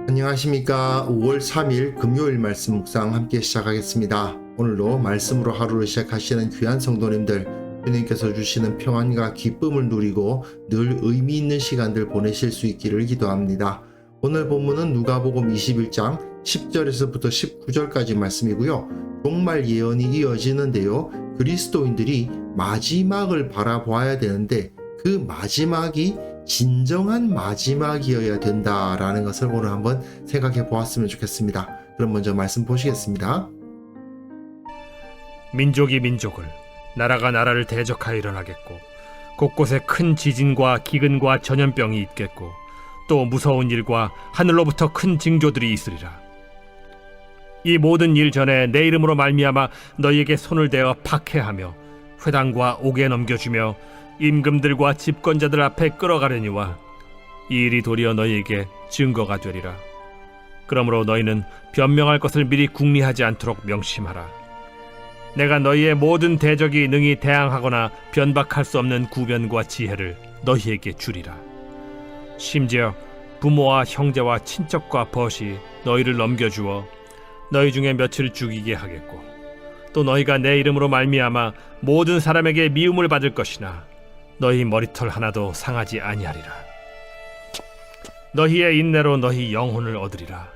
안녕하십니까. 5월 3일 금요일 말씀 묵상 함께 시작하겠습니다. 오늘도 말씀으로 하루를 시작하시는 귀한 성도님들, 주님께서 주시는 평안과 기쁨을 누리고 늘 의미 있는 시간들 보내실 수 있기를 기도합니다. 오늘 본문은 누가복음 21장 10절에서부터 19절까지 말씀이고요. 종말 예언이 이어지는데요. 그리스도인들이 마지막을 바라보아야 되는데 그 마지막이 진정한 마지막이어야 된다라는 것을 오늘 한번 생각해 보았으면 좋겠습니다. 그럼 먼저 말씀 보시겠습니다. 민족이 민족을, 나라가 나라를 대적하여 일어나겠고, 곳곳에 큰 지진과 기근과 전염병이 있겠고, 또 무서운 일과 하늘로부터 큰 징조들이 있으리라. 이 모든 일 전에 내 이름으로 말미암아 너희에게 손을 대어 박해하며 회당과 옥에 넘겨주며 임금들과 집권자들 앞에 끌어가려니와 이 일이 도리어 너희에게 증거가 되리라. 그러므로 너희는 변명할 것을 미리 궁리하지 않도록 명심하라. 내가 너희의 모든 대적이 능히 대항하거나 변박할 수 없는 구변과 지혜를 너희에게 주리라. 심지어 부모와 형제와 친척과 벗이 너희를 넘겨주어 너희 중에 며칠 죽이게 하겠고, 또 너희가 내 이름으로 말미암아 모든 사람에게 미움을 받을 것이나 너희 머리털 하나도 상하지 아니하리라. 너희의 인내로 너희 영혼을 얻으리라.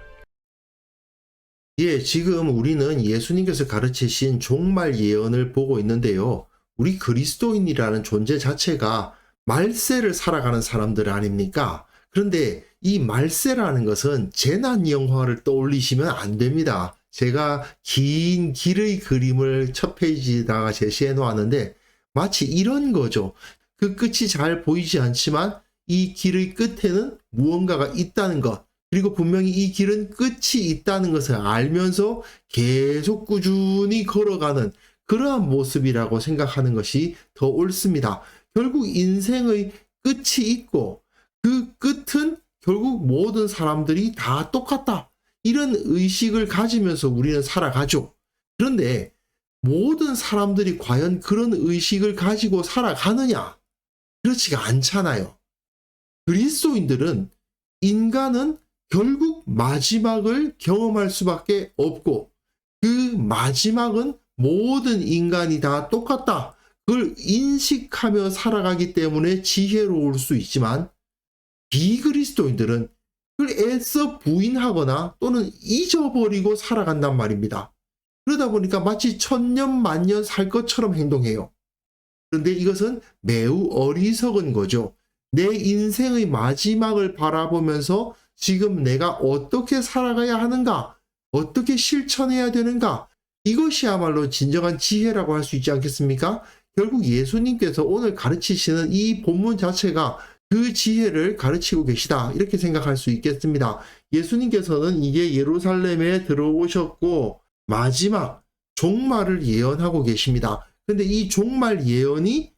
지금 우리는 예수님께서 가르치신 종말 예언을 보고 있는데요. 우리 그리스도인이라는 존재 자체가 말세를 살아가는 사람들 아닙니까? 그런데 이 말세라는 것은 재난 영화를 떠올리시면 안 됩니다. 제가 긴 길의 그림을 첫 페이지에다가 제시해 놓았는데 마치 이런 거죠. 그 끝이 잘 보이지 않지만 이 길의 끝에는 무언가가 있다는 것, 그리고 분명히 이 길은 끝이 있다는 것을 알면서 계속 꾸준히 걸어가는 그러한 모습이라고 생각하는 것이 더 옳습니다. 결국 인생의 끝이 있고 그 끝은 결국 모든 사람들이 다 똑같다. 이런 의식을 가지면서 우리는 살아가죠. 그런데 모든 사람들이 과연 그런 의식을 가지고 살아가느냐? 그렇지가 않잖아요. 그리스도인들은 인간은 결국 마지막을 경험할 수밖에 없고 그 마지막은 모든 인간이 다 똑같다. 그걸 인식하며 살아가기 때문에 지혜로울 수 있지만 비그리스도인들은 그걸 애써 부인하거나 또는 잊어버리고 살아간단 말입니다. 그러다 보니까 마치 천년 만년 살 것처럼 행동해요. 그런데 이것은 매우 어리석은 거죠. 내 인생의 마지막을 바라보면서 지금 내가 어떻게 살아가야 하는가, 어떻게 실천해야 되는가, 이것이야말로 진정한 지혜라고 할 수 있지 않겠습니까? 결국 예수님께서 오늘 가르치시는 이 본문 자체가 그 지혜를 가르치고 계시다, 이렇게 생각할 수 있겠습니다. 예수님께서는 이제 예루살렘에 들어오셨고 마지막 종말을 예언하고 계십니다. 근데 이 종말 예언이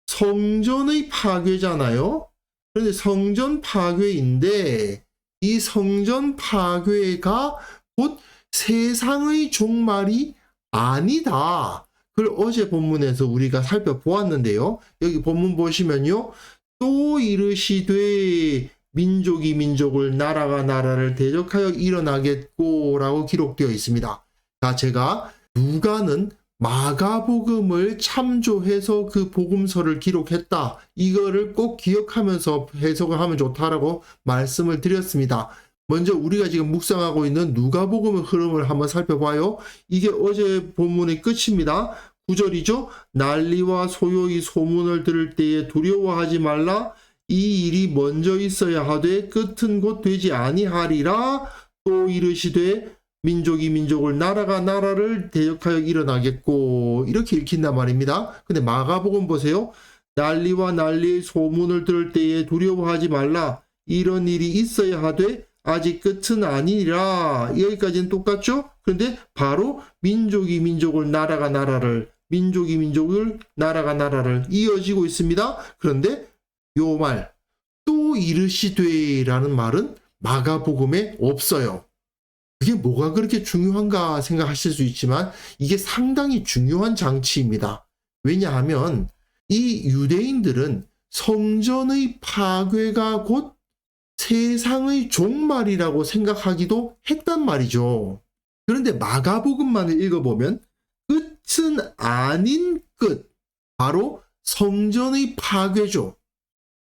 성전의 파괴잖아요. 그런데 성전 파괴인데 이 성전 파괴가 곧 세상의 종말이 아니다. 그걸 어제 본문에서 우리가 살펴보았는데요. 여기 본문 보시면요. 또 이르시되 민족이 민족을, 나라가 나라를 대적하여 일어나겠고 라고 기록되어 있습니다. 자, 제가 누가는 마가복음을 참조해서 그 복음서를 기록했다. 이거를 꼭 기억하면서 해석을 하면 좋다라고 말씀을 드렸습니다. 먼저 우리가 지금 묵상하고 있는 누가복음의 흐름을 한번 살펴봐요. 이게 어제 본문의 끝입니다. 9절이죠. 난리와 소요의 소문을 들을 때에 두려워하지 말라. 이 일이 먼저 있어야 하되 끝은 곧 되지 아니하리라. 또 이르시되 민족이 민족을, 나라가 나라를 대적하여 일어나겠고, 이렇게 읽힌단 말입니다. 근데 마가복음 보세요. 난리와 난리의 소문을 들을 때에 두려워하지 말라. 이런 일이 있어야 하되 아직 끝은 아니라. 여기까지는 똑같죠? 그런데 바로 민족이 민족을, 나라가 나라를, 민족이 민족을, 나라가 나라를 이어지고 있습니다. 그런데 요 말, 또 이르시되 라는 말은 마가복음에 없어요. 그게 뭐가 그렇게 중요한가 생각하실 수 있지만 이게 상당히 중요한 장치입니다. 왜냐하면 이 유대인들은 성전의 파괴가 곧 세상의 종말이라고 생각하기도 했단 말이죠. 그런데 마가복음만을 읽어보면 끝은 아닌 끝, 바로 성전의 파괴죠.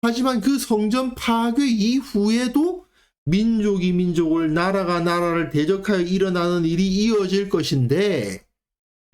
하지만 그 성전 파괴 이후에도 민족이 민족을, 나라가 나라를 대적하여 일어나는 일이 이어질 것인데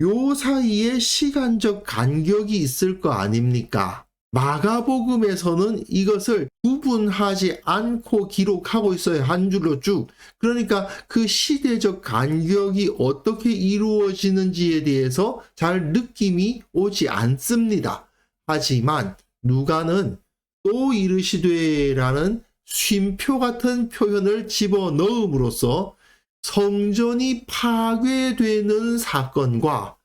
요 사이에 시간적 간격이 있을 거 아닙니까? 마가복음에서는 이것을 구분하지 않고 기록하고 있어요. 한 줄로 쭉. 그러니까 그 시대적 간격이 어떻게 이루어지는지에 대해서 잘 느낌이 오지 않습니다. 하지만 누가는 또 이르시되라는 쉼표 같은 표현을 집어넣음으로써 성전이 파괴되는 사건과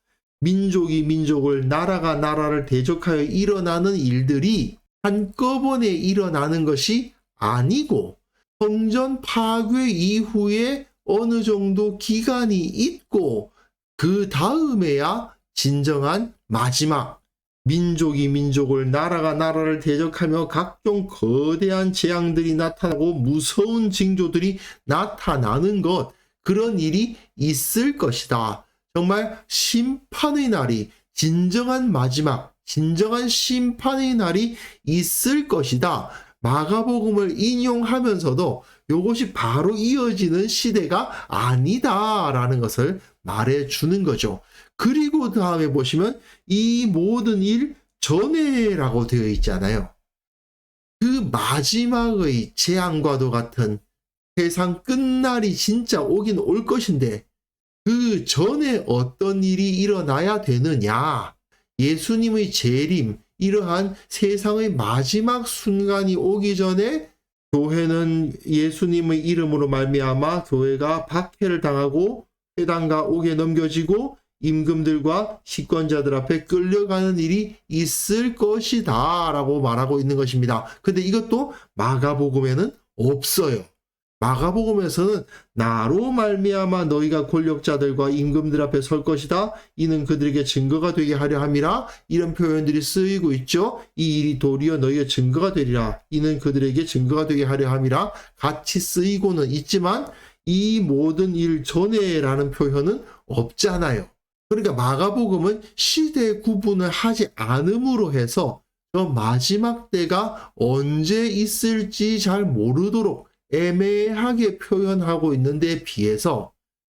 민족이 민족을, 나라가 나라를 대적하여 일어나는 일들이 한꺼번에 일어나는 것이 아니고 성전 파괴 이후에 어느 정도 기간이 있고 그 다음에야 진정한 마지막 민족이 민족을, 나라가 나라를 대적하며 각종 거대한 재앙들이 나타나고 무서운 징조들이 나타나는 것, 그런 일이 있을 것이다. 정말 심판의 날이, 진정한 마지막, 진정한 심판의 날이 있을 것이다. 마가복음을 인용하면서도 이것이 바로 이어지는 시대가 아니다라는 것을 말해주는 거죠. 그리고 다음에 보시면 이 모든 일 전에라고 되어 있잖아요. 그 마지막의 재앙과도 같은 세상 끝날이 진짜 오긴 올 것인데 그 전에 어떤 일이 일어나야 되느냐? 예수님의 재림, 이러한 세상의 마지막 순간이 오기 전에 교회는 예수님의 이름으로 말미암아 교회가 박해를 당하고 회당과 옥에 넘겨지고 임금들과 시권자들 앞에 끌려가는 일이 있을 것이다 라고 말하고 있는 것입니다. 근데 이것도 마가복음에는 없어요. 마가복음에서는 나로 말미암아 너희가 권력자들과 임금들 앞에 설 것이다. 이는 그들에게 증거가 되게 하려 함이라. 이런 표현들이 쓰이고 있죠. 이 일이 도리어 너희의 증거가 되리라. 이는 그들에게 증거가 되게 하려 함이라. 같이 쓰이고는 있지만 이 모든 일 전에라는 표현은 없잖아요. 그러니까 마가복음은 시대 구분을 하지 않음으로 해서 저 마지막 때가 언제 있을지 잘 모르도록 애매하게 표현하고 있는데 비해서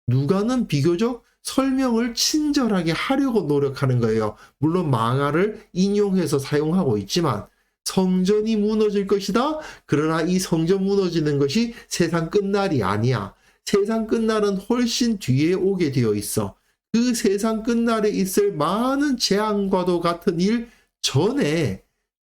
누가는 비교적 설명을 친절하게 하려고 노력하는 거예요. 물론 마가를 인용해서 사용하고 있지만 성전이 무너질 것이다. 그러나 이 성전 무너지는 것이 세상 끝날이 아니야. 세상 끝날은 훨씬 뒤에 오게 되어 있어. 그 세상 끝날에 있을 많은 재앙과도 같은 일 전에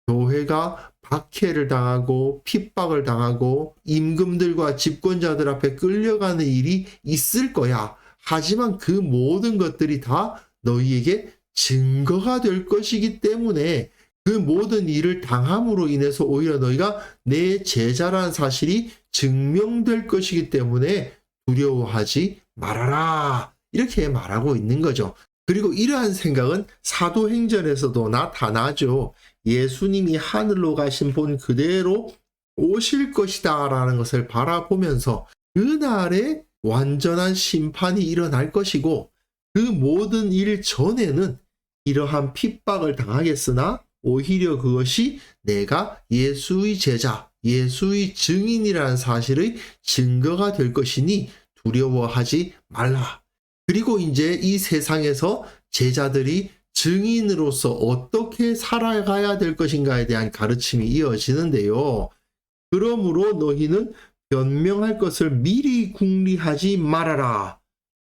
교회가 박해를 당하고 핍박을 당하고 임금들과 집권자들 앞에 끌려가는 일이 있을 거야. 하지만 그 모든 것들이 다 너희에게 증거가 될 것이기 때문에 그 모든 일을 당함으로 인해서 오히려 너희가 내 제자라는 사실이 증명될 것이기 때문에 두려워하지 말아라. 이렇게 말하고 있는 거죠. 그리고 이러한 생각은 사도행전에서도 나타나죠. 예수님이 하늘로 가신 본 그대로 오실 것이다 라는 것을 바라보면서 그날에 완전한 심판이 일어날 것이고 그 모든 일 전에는 이러한 핍박을 당하겠으나 오히려 그것이 내가 예수의 제자, 예수의 증인이라는 사실의 증거가 될 것이니 두려워하지 말라. 그리고 이제 이 세상에서 제자들이 증인으로서 어떻게 살아가야 될 것인가에 대한 가르침이 이어지는데요. 그러므로 너희는 변명할 것을 미리 궁리하지 말아라.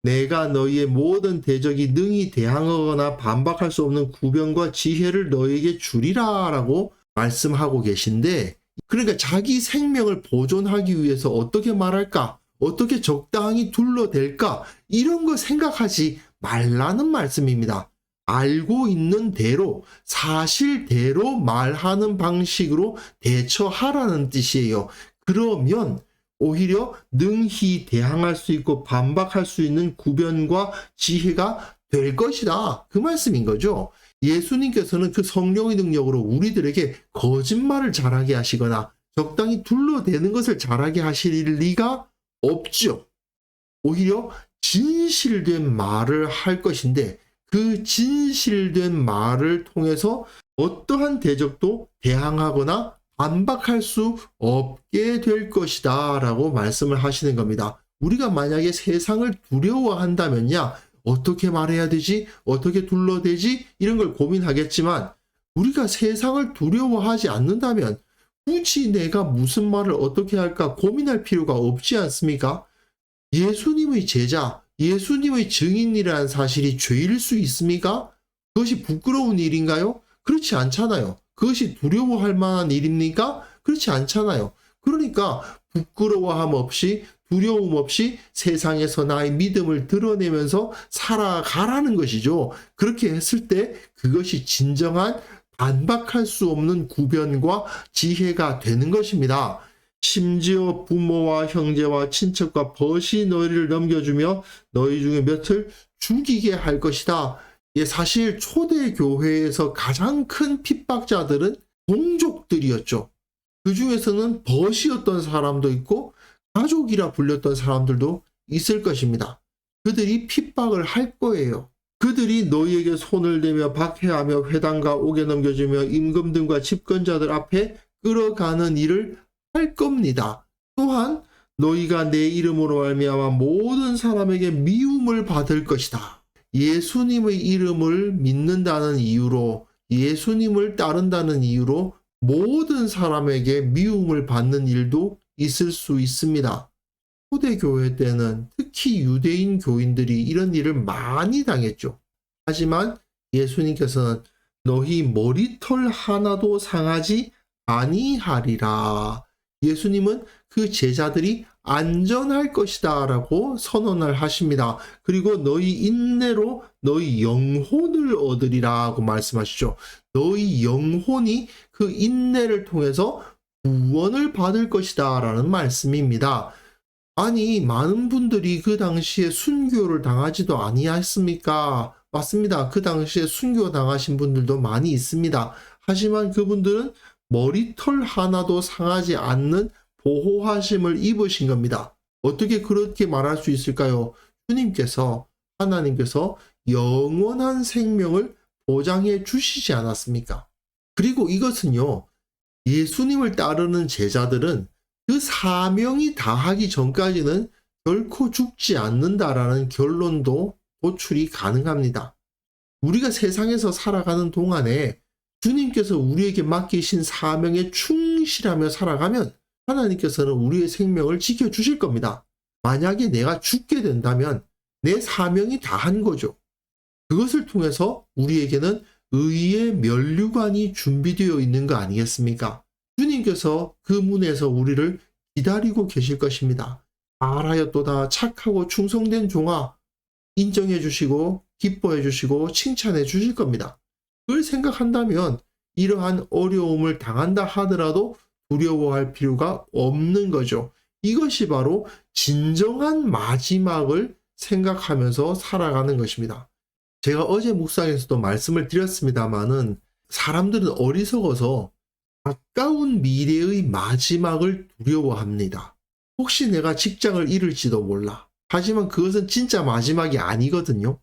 내가 너희의 모든 대적이 능히 대항하거나 반박할 수 없는 구변과 지혜를 너희에게 주리라 라고 말씀하고 계신데, 그러니까 자기 생명을 보존하기 위해서 어떻게 말할까? 어떻게 적당히 둘러댈까? 이런 거 생각하지 말라는 말씀입니다. 알고 있는 대로, 사실대로 말하는 방식으로 대처하라는 뜻이에요. 그러면 오히려 능히 대항할 수 있고 반박할 수 있는 구변과 지혜가 될 것이다. 그 말씀인 거죠. 예수님께서는 그 성령의 능력으로 우리들에게 거짓말을 잘하게 하시거나 적당히 둘러대는 것을 잘하게 하실 리가 없죠. 오히려 진실된 말을 할 것인데 그 진실된 말을 통해서 어떠한 대적도 대항하거나 반박할 수 없게 될 것이다 라고 말씀을 하시는 겁니다. 우리가 만약에 세상을 두려워한다면야 어떻게 말해야 되지? 어떻게 둘러대지? 이런 걸 고민하겠지만 우리가 세상을 두려워하지 않는다면 굳이 내가 무슨 말을 어떻게 할까 고민할 필요가 없지 않습니까? 예수님의 제자, 예수님의 증인이라는 사실이 죄일 수 있습니까? 그것이 부끄러운 일인가요? 그렇지 않잖아요. 그것이 두려워할 만한 일입니까? 그렇지 않잖아요. 그러니까 부끄러워함 없이 두려움 없이 세상에서 나의 믿음을 드러내면서 살아가라는 것이죠. 그렇게 했을 때 그것이 진정한 반박할 수 없는 구변과 지혜가 되는 것입니다. 심지어 부모와 형제와 친척과 벗이 너희를 넘겨주며 너희 중에 몇을 죽이게 할 것이다. 사실 초대 교회에서 가장 큰 핍박자들은 동족들이었죠. 그 중에서는 벗이었던 사람도 있고 가족이라 불렸던 사람들도 있을 것입니다. 그들이 핍박을 할 거예요. 그들이 너희에게 손을 대며 박해하며 회당과 옥에 넘겨주며 임금 등과 집권자들 앞에 끌어가는 일을 할 겁니다. 또한 너희가 내 이름으로 말미암아 모든 사람에게 미움을 받을 것이다. 예수님의 이름을 믿는다는 이유로, 예수님을 따른다는 이유로 모든 사람에게 미움을 받는 일도 있을 수 있습니다. 초대교회 때는 특히 유대인 교인들이 이런 일을 많이 당했죠. 하지만 예수님께서는 너희 머리털 하나도 상하지 아니하리라. 예수님은 그 제자들이 안전할 것이다 라고 선언을 하십니다. 그리고 너희 인내로 너희 영혼을 얻으리라고 말씀하시죠. 너희 영혼이 그 인내를 통해서 구원을 받을 것이다 라는 말씀입니다. 아니, 많은 분들이 그 당시에 순교를 당하지도 아니했습니까? 맞습니다. 그 당시에 순교 당하신 분들도 많이 있습니다. 하지만 그분들은 머리털 하나도 상하지 않는 보호하심을 입으신 겁니다. 어떻게 그렇게 말할 수 있을까요? 주님께서, 하나님께서 영원한 생명을 보장해 주시지 않았습니까? 그리고 이것은요, 예수님을 따르는 제자들은 그 사명이 다하기 전까지는 결코 죽지 않는다라는 결론도 도출이 가능합니다. 우리가 세상에서 살아가는 동안에 주님께서 우리에게 맡기신 사명에 충실하며 살아가면 하나님께서는 우리의 생명을 지켜주실 겁니다. 만약에 내가 죽게 된다면 내 사명이 다한 거죠. 그것을 통해서 우리에게는 의의 면류관이 준비되어 있는 거 아니겠습니까? 주님께서 그 문에서 우리를 기다리고 계실 것입니다. 잘하였도다 착하고 충성된 종아, 인정해 주시고 기뻐해 주시고 칭찬해 주실 겁니다. 그걸 생각한다면 이러한 어려움을 당한다 하더라도 두려워할 필요가 없는 거죠. 이것이 바로 진정한 마지막을 생각하면서 살아가는 것입니다. 제가 어제 묵상에서도 말씀을 드렸습니다마는 사람들은 어리석어서 가까운 미래의 마지막을 두려워합니다. 혹시 내가 직장을 잃을지도 몰라. 하지만 그것은 진짜 마지막이 아니거든요.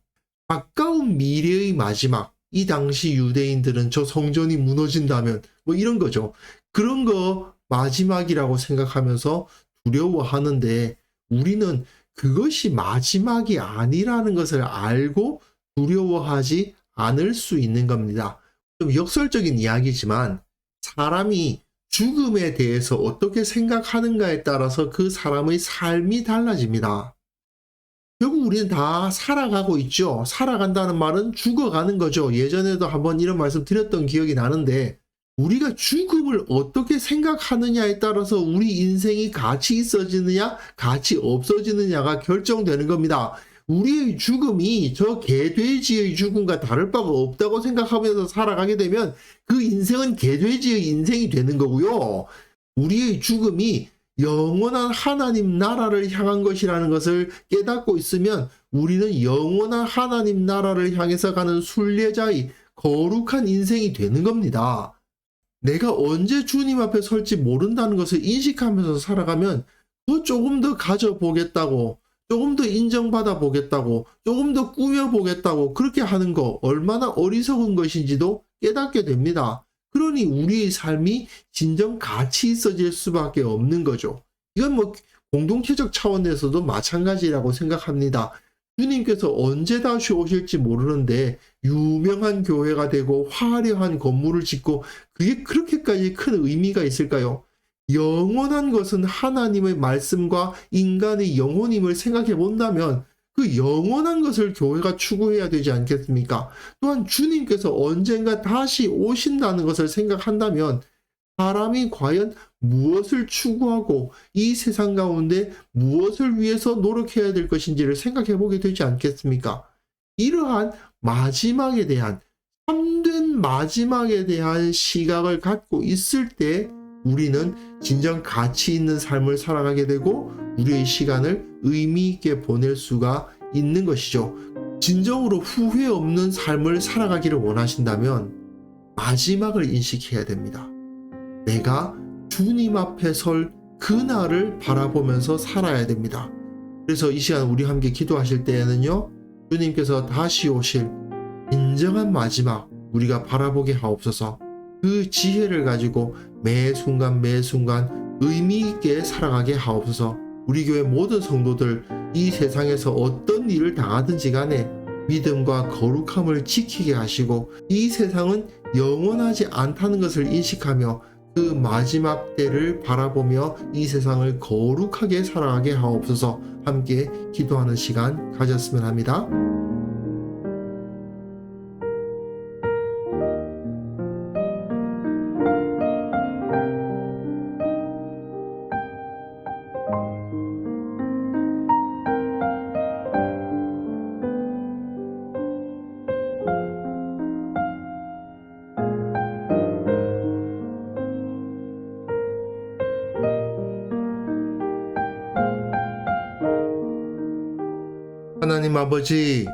가까운 미래의 마지막, 이 당시 유대인들은 저 성전이 무너진다면 뭐 이런 거죠. 그런 거 마지막이라고 생각하면서 두려워하는데 우리는 그것이 마지막이 아니라는 것을 알고 두려워하지 않을 수 있는 겁니다. 좀 역설적인 이야기지만 사람이 죽음에 대해서 어떻게 생각하는가에 따라서 그 사람의 삶이 달라집니다. 결국 우리는 다 살아가고 있죠. 살아간다는 말은 죽어가는 거죠. 예전에도 한번 이런 말씀 드렸던 기억이 나는데 우리가 죽음을 어떻게 생각하느냐에 따라서 우리 인생이 가치 있어지느냐 가치 없어지느냐가 결정되는 겁니다. 우리의 죽음이 저 개돼지의 죽음과 다를 바가 없다고 생각하면서 살아가게 되면 그 인생은 개돼지의 인생이 되는 거고요. 우리의 죽음이 영원한 하나님 나라를 향한 것이라는 것을 깨닫고 있으면 우리는 영원한 하나님 나라를 향해서 가는 순례자의 거룩한 인생이 되는 겁니다. 내가 언제 주님 앞에 설지 모른다는 것을 인식하면서 살아가면 조금 더 가져보겠다고, 조금 더 인정받아 보겠다고, 조금 더 꾸며보겠다고 그렇게 하는 거 얼마나 어리석은 것인지도 깨닫게 됩니다. 그러니 우리의 삶이 진정 가치 있어질 수밖에 없는 거죠. 이건 뭐 공동체적 차원에서도 마찬가지라고 생각합니다. 주님께서 언제 다시 오실지 모르는데 유명한 교회가 되고 화려한 건물을 짓고 그게 그렇게까지 큰 의미가 있을까요? 영원한 것은 하나님의 말씀과 인간의 영혼임을 생각해 본다면 그 영원한 것을 교회가 추구해야 되지 않겠습니까? 또한 주님께서 언젠가 다시 오신다는 것을 생각한다면 사람이 과연 무엇을 추구하고 이 세상 가운데 무엇을 위해서 노력해야 될 것인지를 생각해 보게 되지 않겠습니까? 이러한 마지막에 대한, 참된 마지막에 대한 시각을 갖고 있을 때 우리는 진정 가치 있는 삶을 살아가게 되고 우리의 시간을 의미 있게 보낼 수가 있는 것이죠. 진정으로 후회 없는 삶을 살아가기를 원하신다면 마지막을 인식해야 됩니다. 내가 주님 앞에 설 그날을 바라보면서 살아야 됩니다. 그래서 이 시간 우리 함께 기도하실 때에는요, 주님께서 다시 오실 진정한 마지막 우리가 바라보게 하옵소서. 그 지혜를 가지고 매 순간 매 순간 의미 있게 살아가게 하옵소서. 우리 교회 모든 성도들 이 세상에서 어떤 일을 당하든지 간에 믿음과 거룩함을 지키게 하시고 이 세상은 영원하지 않다는 것을 인식하며 그 마지막 때를 바라보며 이 세상을 거룩하게 살아가게 하옵소서. 함께 기도하는 시간 가졌으면 합니다. 하나님 아버지,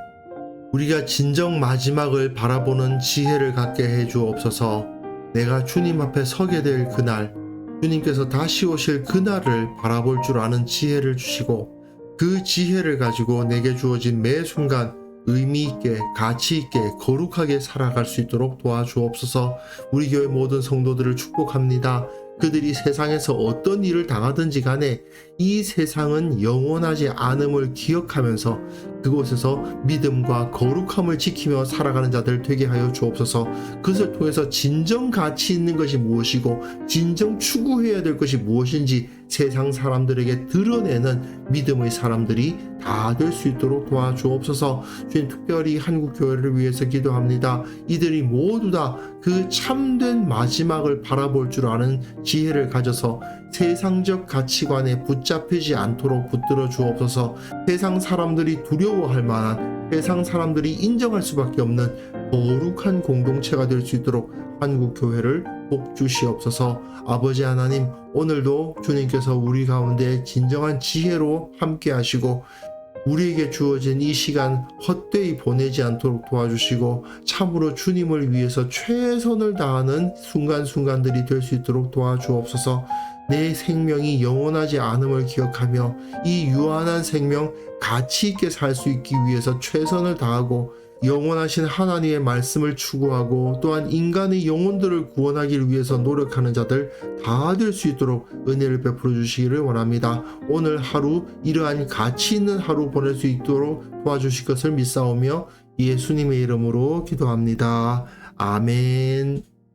우리가 진정 마지막을 바라보는 지혜를 갖게 해 주옵소서. 내가 주님 앞에 서게 될 그날, 주님께서 다시 오실 그날을 바라볼 줄 아는 지혜를 주시고 그 지혜를 가지고 내게 주어진 매 순간 의미 있게, 가치 있게, 거룩하게 살아갈 수 있도록 도와주옵소서. 우리 교회 모든 성도들을 축복합니다. 그들이 세상에서 어떤 일을 당하든지 간에 이 세상은 영원하지 않음을 기억하면서 그곳에서 믿음과 거룩함을 지키며 살아가는 자들 되게 하여 주옵소서. 그것을 통해서 진정 가치 있는 것이 무엇이고 진정 추구해야 될 것이 무엇인지 세상 사람들에게 드러내는 믿음의 사람들이 다 될 수 있도록 도와주옵소서. 주님, 특별히 한국교회를 위해서 기도합니다. 이들이 모두 다 그 참된 마지막을 바라볼 줄 아는 지혜를 가져서 세상적 가치관에 붙잡히지 않도록 붙들어 주옵소서. 세상 사람들이 두려워할 만한, 세상 사람들이 인정할 수밖에 없는 거룩한 공동체가 될 수 있도록 한국교회를 복 주시옵소서. 아버지 하나님, 오늘도 주님께서 우리 가운데 진정한 지혜로 함께 하시고 우리에게 주어진 이 시간 헛되이 보내지 않도록 도와주시고 참으로 주님을 위해서 최선을 다하는 순간순간들이 될 수 있도록 도와주옵소서. 내 생명이 영원하지 않음을 기억하며 이 유한한 생명 가치 있게 살 수 있기 위해서 최선을 다하고 영원하신 하나님의 말씀을 추구하고 또한 인간의 영혼들을 구원하기 위해서 노력하는 자들 다 될 수 있도록 은혜를 베풀어 주시기를 원합니다. 오늘 하루 이러한 가치 있는 하루 보낼 수 있도록 도와주실 것을 믿사오며 예수님의 이름으로 기도합니다. 아멘.